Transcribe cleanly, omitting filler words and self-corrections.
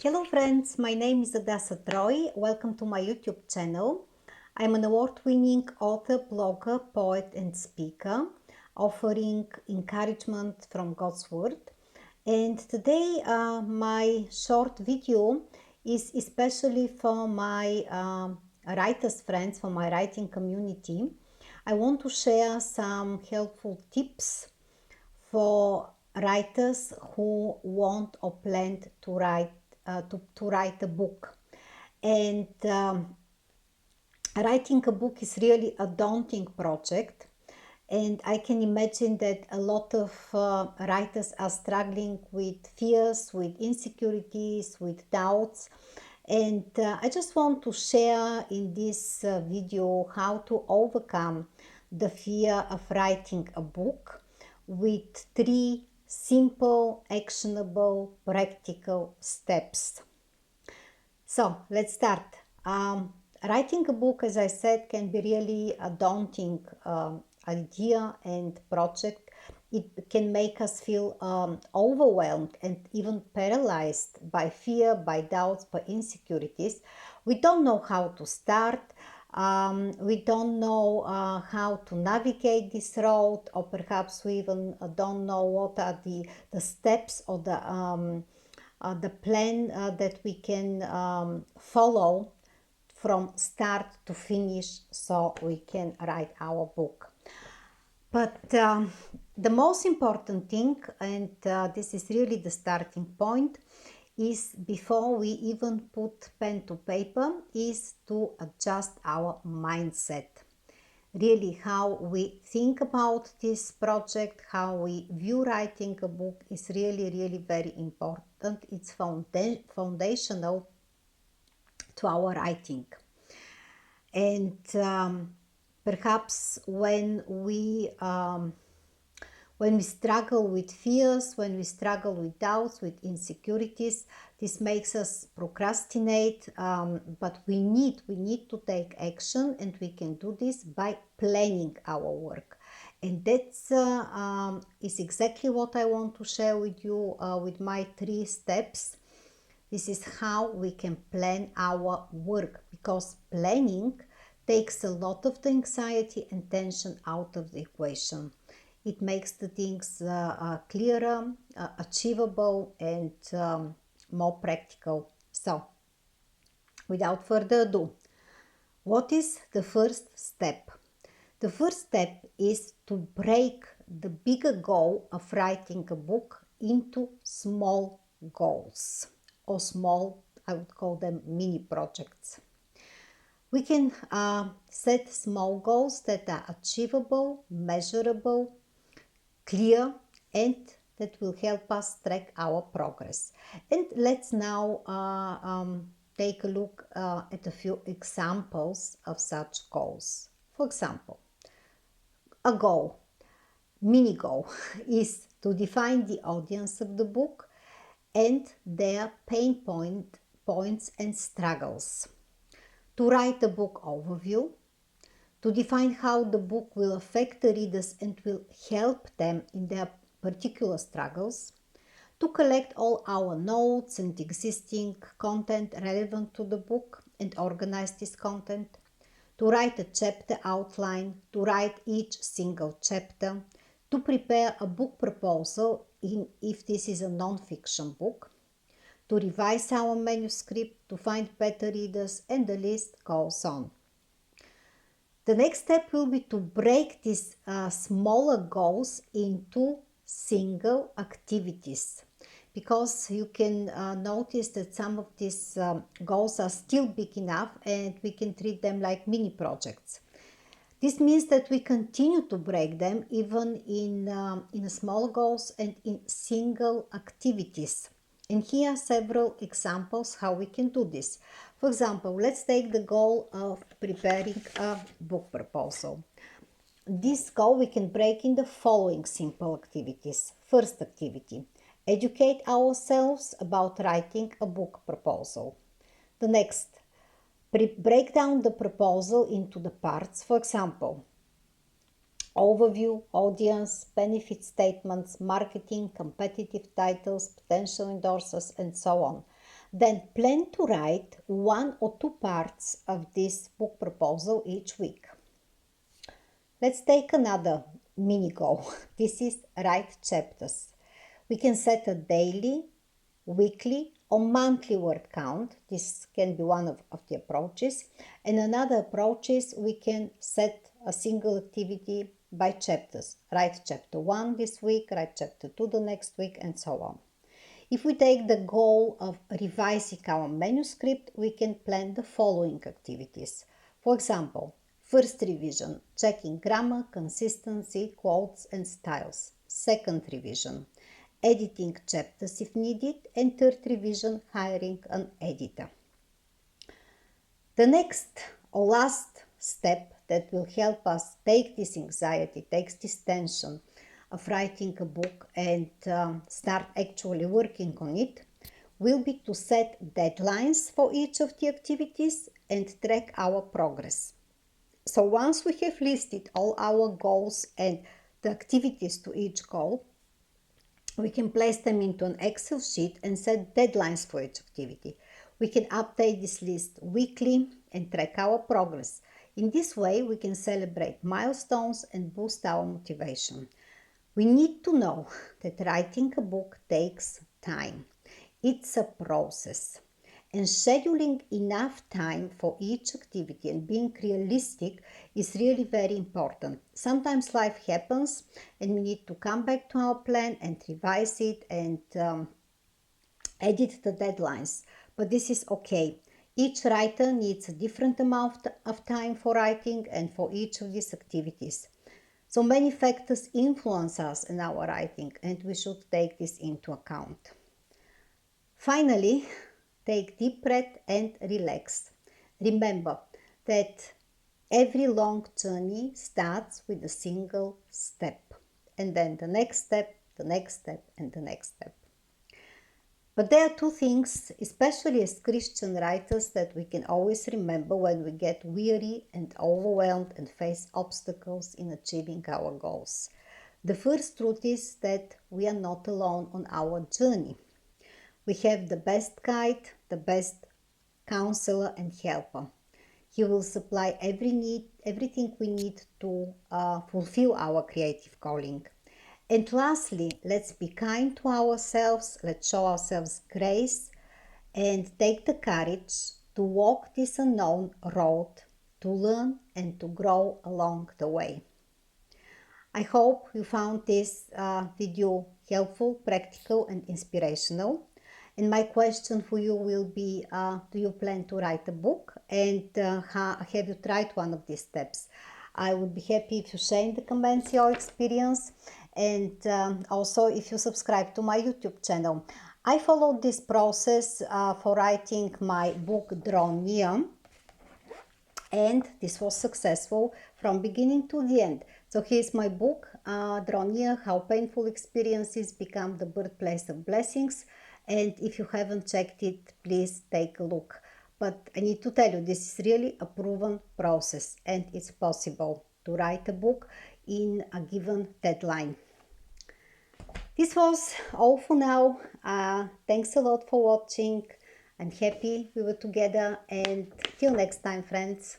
Hello friends, my name is HADASSAH TREU. Welcome to my YouTube channel. I'm an award-winning author, blogger, poet and speaker, offering encouragement from God's Word. And today my short video is especially for my writers friends, for my writing community. I want to share some helpful tips for writers who want or plan to write a book. And writing a book is really a daunting project, and I can imagine that a lot of writers are struggling with fears, with insecurities, with doubts. And I just want to share in this video how to overcome the fear of writing a book with 3 simple, actionable, practical steps. So let's start. Writing a book, as I said, can be really a daunting idea and project. It can make us feel overwhelmed and even paralyzed by fear, by doubts, by insecurities. We don't know how to start. We don't know how to navigate this road, or perhaps we even don't know what are the steps or the plan that we can follow from start to finish so we can write our book. But the most important thing, and this is really the starting point, is before we even put pen to paper, is to adjust our mindset. Really, how we think about this project, how we view writing a book is really very important. It's foundational to our writing. And perhaps when we struggle with fears, when we struggle with doubts, with insecurities, this makes us procrastinate, but we need to take action, and we can do this by planning our work. And that's is exactly what I want to share with you with my 3 steps. This is how we can plan our work, because planning takes a lot of the anxiety and tension out of the equation. It makes the things clearer, achievable, and more practical. So, without further ado, what is the first step? The first step is to break the bigger goal of writing a book into small goals, or small, I would call them mini projects. We can set small goals that are achievable, measurable, clear, and that will help us track our progress. And let's now take a look at a few examples of such goals. For example, a goal, mini goal, is to define the audience of the book and their pain points and struggles, to write a book overview, to define how the book will affect the readers and will help them in their particular struggles, to collect all our notes and existing content relevant to the book and organize this content, to write a chapter outline, to write each single chapter, to prepare a book proposal if this is a non-fiction book, to revise our manuscript, to find better readers, and the list goes on. The next step will be to break these smaller goals into single activities, because you can notice that some of these goals are still big enough, and we can treat them like mini projects. This means that we continue to break them even in small goals and in single activities. And here are several examples how we can do this. For example, let's take the goal of preparing a book proposal. This goal we can break in the following simple activities. First activity, educate ourselves about writing a book proposal. The next, break down the proposal into the parts. For example, overview, audience, benefit statements, marketing, competitive titles, potential endorsers, and so on. Then plan to write 1 or 2 parts of this book proposal each week. Let's take another mini goal. This is write chapters. We can set a daily, weekly, or monthly word count. This can be one of the approaches. And another approach is we can set a single activity by chapters. Write chapter 1 this week, write chapter 2 the next week, and so on. If we take the goal of revising our manuscript, we can plan the following activities. For example, first revision, checking grammar, consistency, quotes, and styles. Second revision, editing chapters if needed. And third revision, hiring an editor. The next or last step that will help us take this anxiety, takes this tension of writing a book and start actually working on it, will be to set deadlines for each of the activities and track our progress. So once we have listed all our goals and the activities to each goal, we can place them into an Excel sheet and set deadlines for each activity. We can update this list weekly and track our progress. In this way, we can celebrate milestones and boost our motivation. We need to know that writing a book takes time. It's a process. And scheduling enough time for each activity and being realistic is really very important. Sometimes life happens and we need to come back to our plan and revise it and edit the deadlines. But this is okay. Each writer needs a different amount of time for writing and for each of these activities. So many factors influence us in our writing, and we should take this into account. Finally, take deep breath and relax. Remember that every long journey starts with a single step, and then the next step, the next step, and the next step. But there are two things, especially as Christian writers, that we can always remember when we get weary and overwhelmed and face obstacles in achieving our goals. The first truth is that we are not alone on our journey. We have the best guide, the best counselor and helper. He will supply everything we need to fulfill our creative calling. And lastly, let's be kind to ourselves, let's show ourselves grace and take the courage to walk this unknown road, to learn and to grow along the way. I hope you found this video helpful, practical and inspirational. And my question for you will be, do you plan to write a book? And have you tried one of these steps? I would be happy if you share in the comments your experience. And also if you subscribe to my YouTube channel. I followed this process for writing my book Draw Near, and this was successful from beginning to the end. So here's my book, Draw Near, How Painful Experiences Become the Birthplace of Blessings. And if you haven't checked it, please take a look. But I need to tell you, this is really a proven process and it's possible to write a book in a given deadline. This was all for now. Thanks a lot for watching. I'm happy we were together, and till next time, friends.